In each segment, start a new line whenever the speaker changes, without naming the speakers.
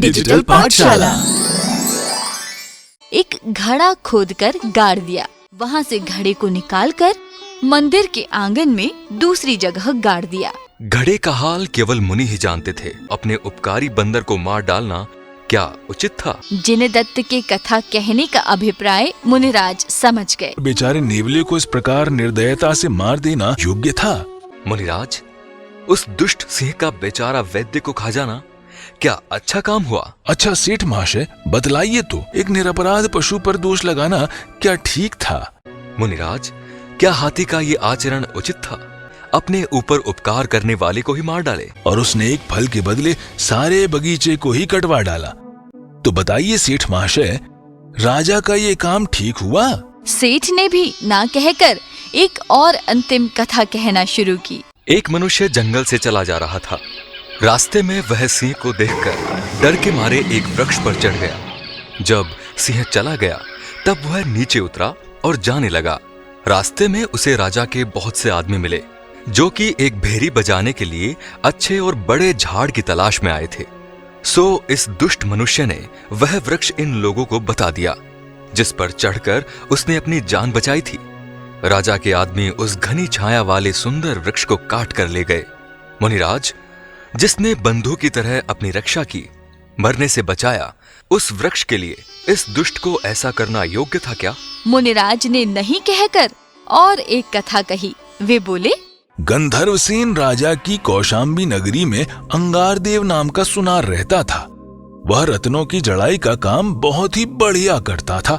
Digital पाठशाला।
एक घड़ा खोदकर गाड़ दिया, वहाँ से घड़े को निकालकर मंदिर के आंगन में दूसरी जगह गाड़ दिया।
घड़े का हाल केवल मुनि ही जानते थे। अपने उपकारी बंदर को मार डालना क्या उचित था?
जिनदत्त के कथा कहने का अभिप्राय मुनिराज समझ गए।
बेचारे नेवले को इस प्रकार निर्दयता से मार देना योग्य था।
मुनिराज, उस दुष्ट सिंह का बेचारा वैद्य को खा जाना क्या अच्छा काम हुआ?
अच्छा सेठ महाशय, बतलाइए तो, एक निरपराध पशु पर दोष लगाना क्या ठीक था?
मुनिराज, क्या हाथी का ये आचरण उचित था? अपने ऊपर उपकार करने वाले को ही मार डाले
और उसने एक फल के बदले सारे बगीचे को ही कटवा डाला। तो बताइए सेठ महाशय, राजा का ये काम ठीक हुआ?
सेठ ने भी ना कहकर एक और अंतिम कथा कहना शुरू की।
एक मनुष्य जंगल से चला जा रहा था। रास्ते में वह सिंह को देखकर डर के मारे एक वृक्ष पर चढ़ गया। जब सिंह चला गया तब वह नीचे उतरा और जाने लगा। रास्ते में उसे राजा के बहुत से आदमी मिले जो कि एक भेरी बजाने के लिए अच्छे और बड़े झाड़ की तलाश में आए थे। सो इस दुष्ट मनुष्य ने वह वृक्ष इन लोगों को बता दिया जिस पर चढ़कर उसने अपनी जान बचाई थी। राजा के आदमी उस घनी छाया वाले सुंदर वृक्ष को काट कर ले गए। मुनिराज, जिसने बंधु की तरह अपनी रक्षा की, मरने से बचाया, उस वृक्ष के लिए इस दुष्ट को ऐसा करना योग्य था क्या?
मुनिराज ने नहीं कहकर और एक कथा कही। वे बोले,
गंधर्वसेन राजा की कौशाम्बी नगरी में अंगारदेव नाम का सुनार रहता था। वह रत्नों की जड़ाई का काम बहुत ही बढ़िया करता था।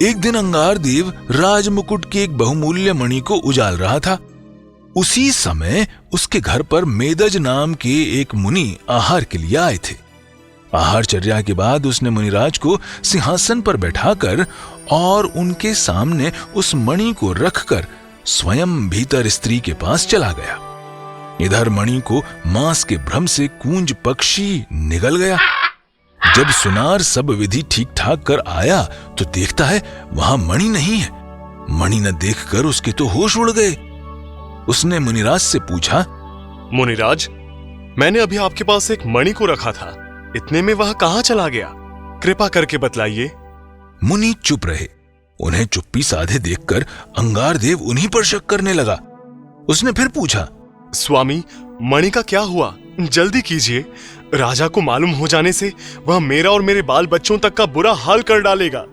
एक दिन अंगारदेव राजमुकुट की एक बहुमूल्य मणि को उजाल रहा था। उसी समय उसके घर पर मेदज नाम के एक मुनि आहार के लिए आए थे। आहारचर्या के बाद उसने मुनिराज को सिंहासन पर बैठाकर और उनके सामने उस मणि को रखकर स्वयं भीतर स्त्री के पास चला गया। इधर मणि को मांस के भ्रम से कूंज पक्षी निगल गया। जब सुनार सब विधि ठीक ठाक कर आया तो देखता है वहां मणि नहीं है। मणि न देखकर उसके तो होश उड़ गए। उसने मुनिराज से पूछा,
मुनिराज, मैंने अभी आपके पास एक मणि को रखा था, इतने में वह कहां चला गया? कृपा करके बतलाइए।
मुनि चुप रहे। उन्हें चुप्पी साधे देखकर अंगारदेव उन्हीं पर शक करने लगा। उसने फिर पूछा,
स्वामी, मणि का क्या हुआ? जल्दी कीजिए, राजा को मालूम हो जाने से वह मेरा और मेरे बाल बच्चों तक का बुरा हाल कर डालेगा।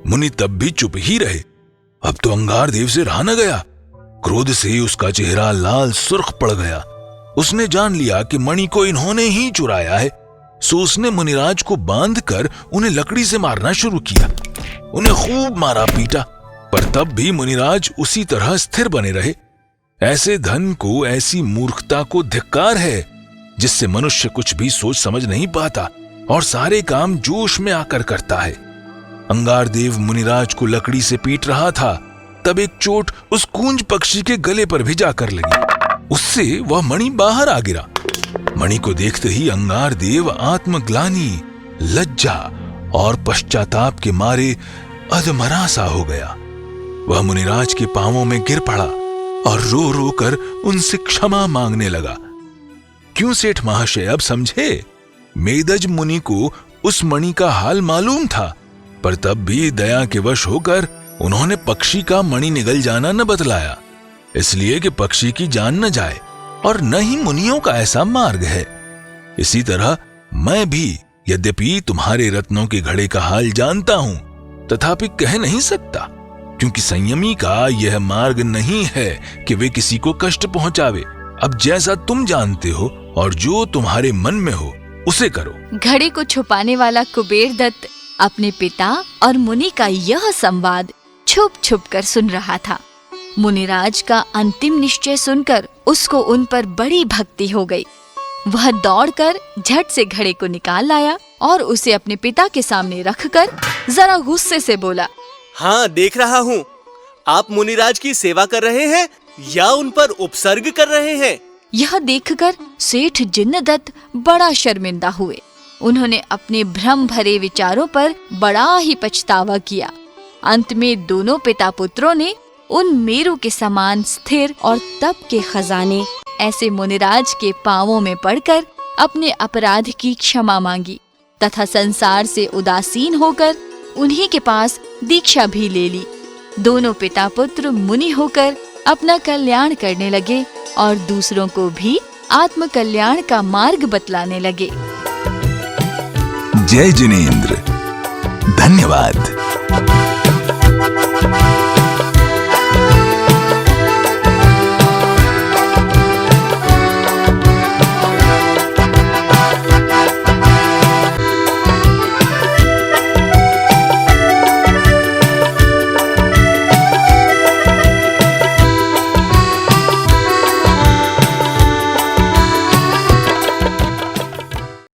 मुनि तब भी चुप ही रहे। अब तो अंगारदेव से रहा न गया। क्रोध से उसका चेहरा लाल सुर्ख पड़ गया। उसने जान लिया कि मणि को इन्होंने ही चुराया है। सो उसने मुनिराज को बांधकर उन्हें लकड़ी से मारना शुरू किया। उन्हें खूब मारा पीटा, पर तब भी मुनिराज उसी तरह स्थिर बने रहे। ऐसे धन को, ऐसी मूर्खता को धिक्कार है जिससे मनुष्य कुछ भी सोच समझ नहीं पाता और सारे काम जोश में आकर करता है। अंगारदेव मुनिराज को लकड़ी से पीट रहा था, तब एक चोट उस कूंज पक्षी के गले पर भी जाकर लगी। उससे वह मणि बाहर आ गिरा। मणि को देखते ही अंगारदेव आत्मग्लानि, लज्जा और पश्चाताप के मारे अधमरा सा हो गया। वह मुनिराज के पांवों में गिर पड़ा और रो रो कर उनसे क्षमा मांगने लगा। क्यों सेठ महाशय, अब समझे? मेदज मुनि को उस मणि का हाल मालूम था, पर तब भी दया के वश होकर उन्होंने पक्षी का मणि निगल जाना न बतलाया, इसलिए कि पक्षी की जान न जाए और न ही मुनियों का ऐसा मार्ग है। इसी तरह मैं भी यद्यपि तुम्हारे रत्नों के घड़े का हाल जानता हूं, तथापि कह नहीं सकता, क्योंकि संयमी का यह मार्ग नहीं है कि वे किसी को कष्ट पहुंचावे। अब जैसा तुम जानते हो और जो तुम्हारे मन में हो उसे करो।
घड़े को छुपाने वाला कुबेर दत्त अपने पिता और मुनि का यह संवाद छुप छुप कर सुन रहा था। मुनिराज का अंतिम निश्चय सुनकर उसको उन पर बड़ी भक्ति हो गई। वह दौड़कर झट से घड़े को निकाल लाया और उसे अपने पिता के सामने रखकर जरा गुस्से से बोला,
हाँ, देख रहा हूँ, आप मुनिराज की सेवा कर रहे हैं या उन पर उपसर्ग कर रहे हैं?
यह देखकर सेठ जिनदत्त बड़ा शर्मिंदा हुए। उन्होंने अपने भ्रम भरे विचारों पर बड़ा ही पछतावा किया। अंत में दोनों पिता पुत्रों ने उन मेरु के समान स्थिर और तप के खजाने ऐसे मुनिराज के पांवों में पड़कर अपने अपराध की क्षमा मांगी। तथा संसार से उदासीन होकर उन्हीं के पास दीक्षा भी ले ली। दोनों पिता पुत्र मुनि होकर अपना कल्याण करने लगे और दूसरों को भी आत्म कल्याण का मार्ग बतलाने लगे।
जय जिनेंद्र। धन्यवाद।